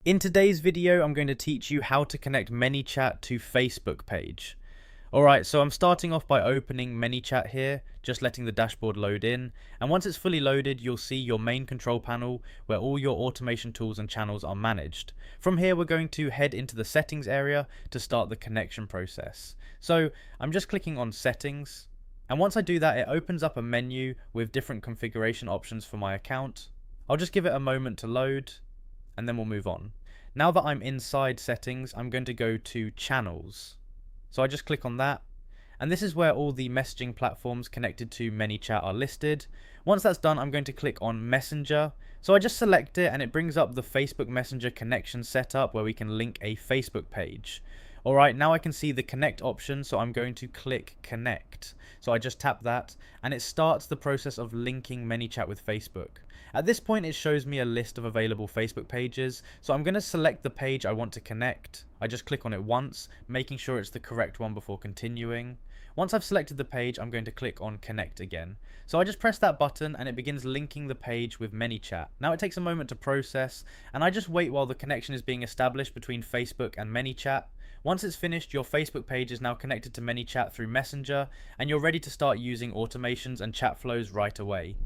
In today's video, I'm going to teach you how to connect Manychat to Facebook page. Alright, so I'm starting off by opening Manychat here, just letting the dashboard load in, and once it's fully loaded, you'll see your main control panel where all your automation tools and channels are managed. From here, we're going to head into the settings area to start the connection process. So I'm just clicking on settings, and once I do that, it opens up a menu with different configuration options for my account. I'll just give it a moment to load, and then we'll move on. Now that I'm inside settings, I'm going to go to channels. So I just click on that, and this is where all the messaging platforms connected to Manychat are listed. Once that's done, I'm going to click on Messenger. So I just select it and it brings up the Facebook Messenger connection setup where we can link a Facebook page. Alright, now I can see the connect option, so I'm going to click connect. So I just tap that and it starts the process of linking Manychat with Facebook. At this point it shows me a list of available Facebook pages, so I'm going to select the page I want to connect. I just click on it once, making sure it's the correct one before continuing. Once I've selected the page, I'm going to click on connect again. So I just press that button and it begins linking the page with Manychat. Now it takes a moment to process and I just wait while the connection is being established between Facebook and Manychat. Once it's finished, your Facebook page is now connected to Manychat through Messenger and you're ready to start using automations and chat flows right away.